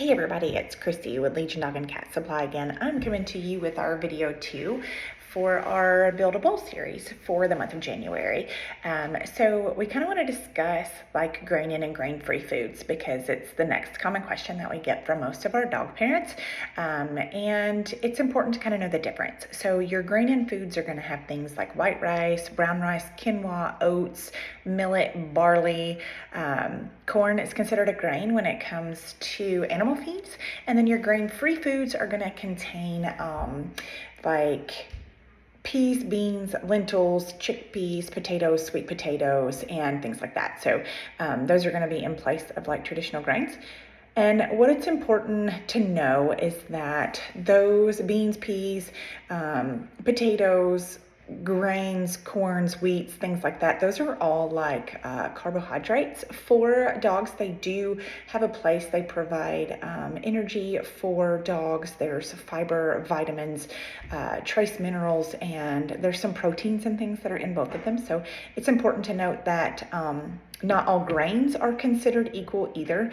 Hey everybody, it's Christy with Legion Dog and Cat Supply again. I'm coming to you with our video 2 for our Build a Bowl series for the month of January. So we kind of want to discuss like grain in and grain-free foods because it's the next common question that we get from most of our dog parents. And it's important to kind of know the difference. So your grain in foods are going to have things like white rice, brown rice, quinoa, oats, millet, barley. Corn is considered a grain when it comes to animal feeds. And then your grain-free foods are going to contain like peas, beans, lentils, chickpeas, potatoes, sweet potatoes, and things like that. So those are going to be in place of like traditional grains. And what it's important to know is that those beans, peas, potatoes, grains, corns, wheats, things like that, those are all like carbohydrates for dogs. They do have a place. They provide energy for dogs. There's fiber, vitamins, trace minerals, and there's some proteins and things that are in both of them. So it's important to note that not all grains are considered equal either.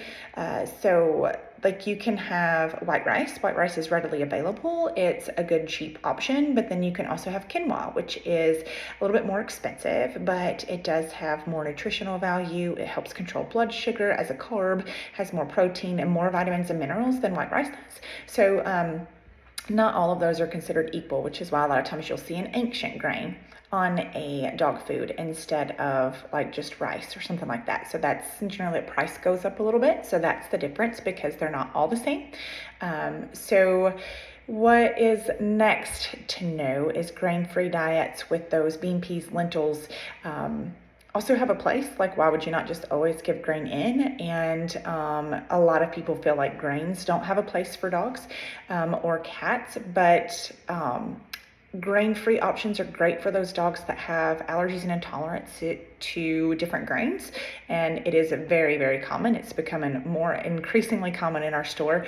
So like you can have white rice. White rice is readily available. It's a good cheap option, but then you can also have quinoa, which is a little bit more expensive, but it does have more nutritional value. It helps control blood sugar as a carb, has more protein and more vitamins and minerals than white rice does. So not all of those are considered equal, which is why a lot of times you'll see an ancient grain on a dog food instead of like just rice or something like that. So that's generally the price goes up a little bit. So that's the difference because they're not all the same. So what is next to know is grain-free diets with those bean, peas, lentils, also have a place. Like, why would you not just always give grain in? And a lot of people feel like grains don't have a place for dogs or cats, but grain-free options are great for those dogs that have allergies and intolerance to different grains, and it is very, very common. It's becoming more increasingly common in our store.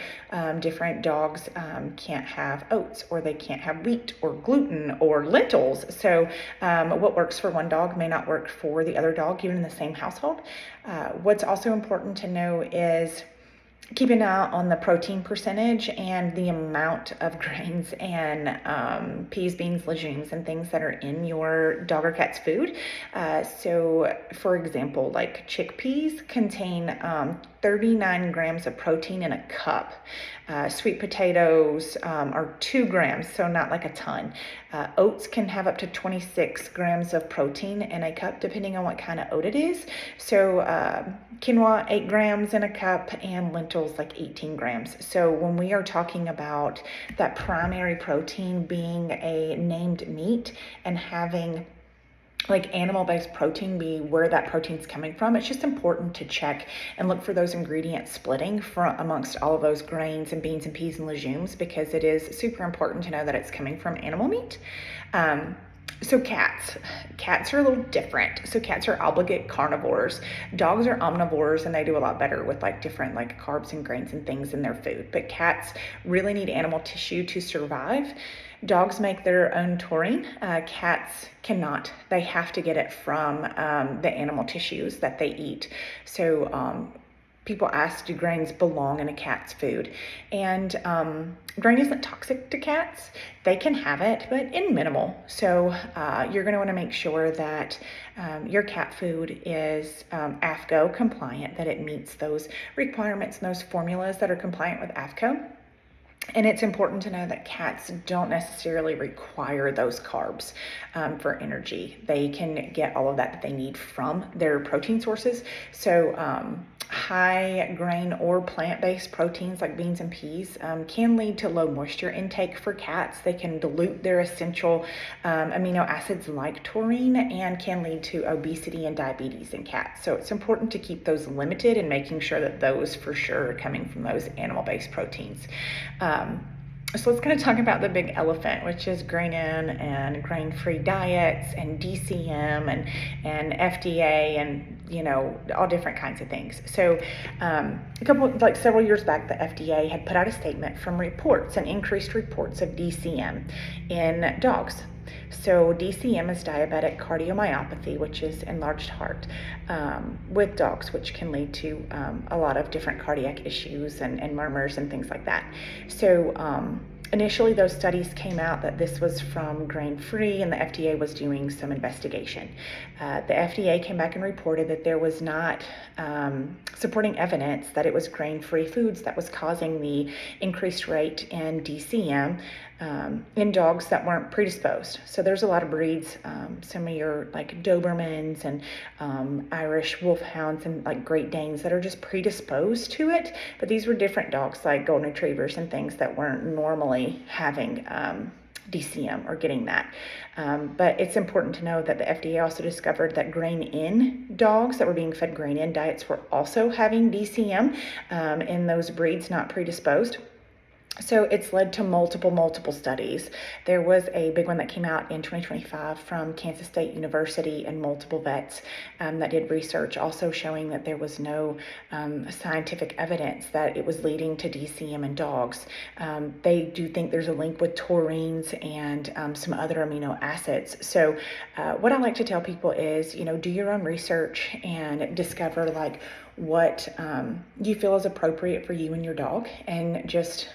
Different dogs can't have oats, or they can't have wheat or gluten or lentils. So what works for one dog may not work for the other dog, even in the same household. What's also important to know is keep an eye on the protein percentage and the amount of grains and peas, beans, legumes, and things that are in your dog or cat's food. So for example, like chickpeas contain 39 grams of protein in a cup. Sweet potatoes are 2 grams, so not like a ton. Oats can have up to 26 grams of protein in a cup, depending on what kind of oat it is. So quinoa, 8 grams in a cup, and lentils like 18 grams. So when we are talking about that primary protein being a named meat and having like animal-based protein be where that protein's coming from, it's just important to check and look for those ingredients splitting from amongst all of those grains and beans and peas and legumes, because it is super important to know that it's coming from animal meat. So cats are a little different. So cats are obligate carnivores. Dogs are omnivores, and they do a lot better with like different like carbs and grains and things in their food. But cats really need animal tissue to survive. Dogs make their own taurine. Cats cannot. They have to get it from the animal tissues that they eat. So people ask, do grains belong in a cat's food? And grain isn't toxic to cats. They can have it, but in minimal. So you're going to want to make sure that your cat food is AAFCO compliant, that it meets those requirements and those formulas that are compliant with AAFCO. And it's important to know that cats don't necessarily require those carbs for energy. They can get all of that they need from their protein sources. So high grain or plant-based proteins like beans and peas can lead to low moisture intake for cats. They can dilute their essential amino acids like taurine and can lead to obesity and diabetes in cats. So it's important to keep those limited and making sure that those for sure are coming from those animal-based proteins. So let's kind of talk about the big elephant, which is grain in and grain-free diets and DCM and FDA and, you know, all different kinds of things. So several years back, the FDA had put out a statement from reports and increased reports of DCM in dogs. So DCM is diabetic cardiomyopathy, which is enlarged heart with dogs, which can lead to a lot of different cardiac issues and murmurs and things like that. So initially, those studies came out that this was from grain-free, and the FDA was doing some investigation. The FDA came back and reported that there was not supporting evidence that it was grain-free foods that was causing the increased rate in DCM in dogs that weren't predisposed. So there's a lot of breeds, some of your like Dobermans and Irish Wolfhounds and like Great Danes that are just predisposed to it. But these were different dogs like Golden Retrievers and things that weren't normally having DCM or getting that. But it's important to know that the FDA also discovered that grain-in dogs that were being fed grain-in diets were also having DCM in those breeds not predisposed. So it's led to multiple studies. There was a big one that came out in 2025 from Kansas State University and multiple vets that did research also showing that there was no scientific evidence that it was leading to DCM in dogs. They do think there's a link with taurines and some other amino acids. So what I like to tell people is, do your own research and discover like what you feel is appropriate for you and your dog, and just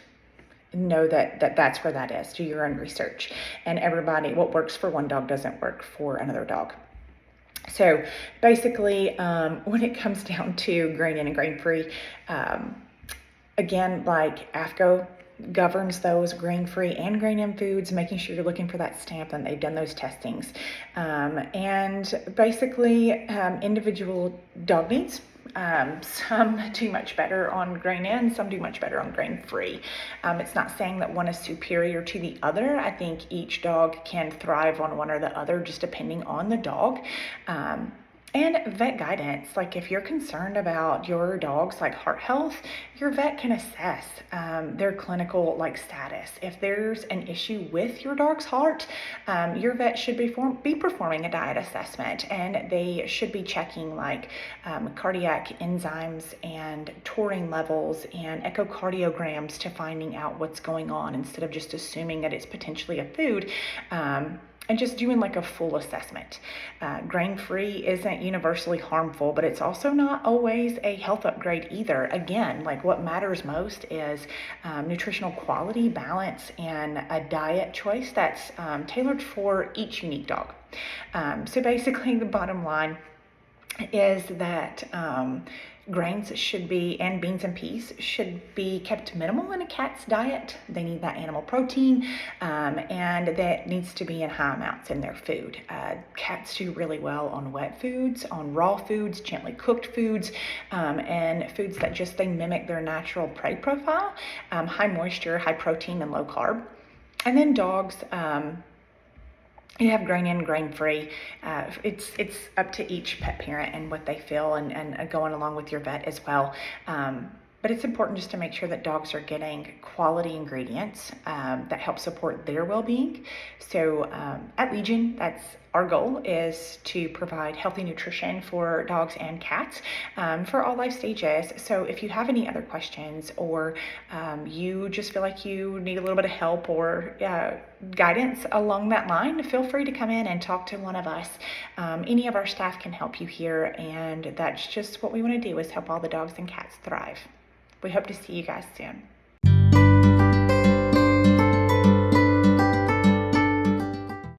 know that's where that is. Do your own research. And everybody, what works for one dog doesn't work for another dog. So basically, when it comes down to grain-in and grain-free, again, like AFCO governs those grain-free and grain-in foods, making sure you're looking for that stamp and they've done those testings. And basically, individual dog needs. Some do much better on grain-in, some do much better on grain-free. It's not saying that one is superior to the other. I think each dog can thrive on one or the other, just depending on the dog. And vet guidance, like if you're concerned about your dog's like heart health, your vet can assess their clinical like status. If there's an issue with your dog's heart, your vet should be performing a diet assessment, and they should be checking like cardiac enzymes and taurine levels and echocardiograms to finding out what's going on, instead of just assuming that it's potentially a food. And just doing like a full assessment. Grain-free isn't universally harmful, but it's also not always a health upgrade either. Again, like what matters most is nutritional quality, balance, and a diet choice that's tailored for each unique dog. So basically the bottom line is that grains should be, and beans and peas should be kept minimal in a cat's diet. They need that animal protein, and that needs to be in high amounts in their food. Cats do really well on wet foods, on raw foods, gently cooked foods, and foods that just they mimic their natural prey profile, high moisture, high protein, and low carb. And then dogs, you have grain-in, grain-free. It's up to each pet parent and what they feel, and going along with your vet as well. But it's important just to make sure that dogs are getting quality ingredients that help support their well-being. So at Legion, that's our goal, is to provide healthy nutrition for dogs and cats for all life stages. So if you have any other questions, or you just feel like you need a little bit of help or guidance along that line, feel free to come in and talk to one of us. Any of our staff can help you here, and that's just what we want to do, is help all the dogs and cats thrive. We hope to see you guys soon.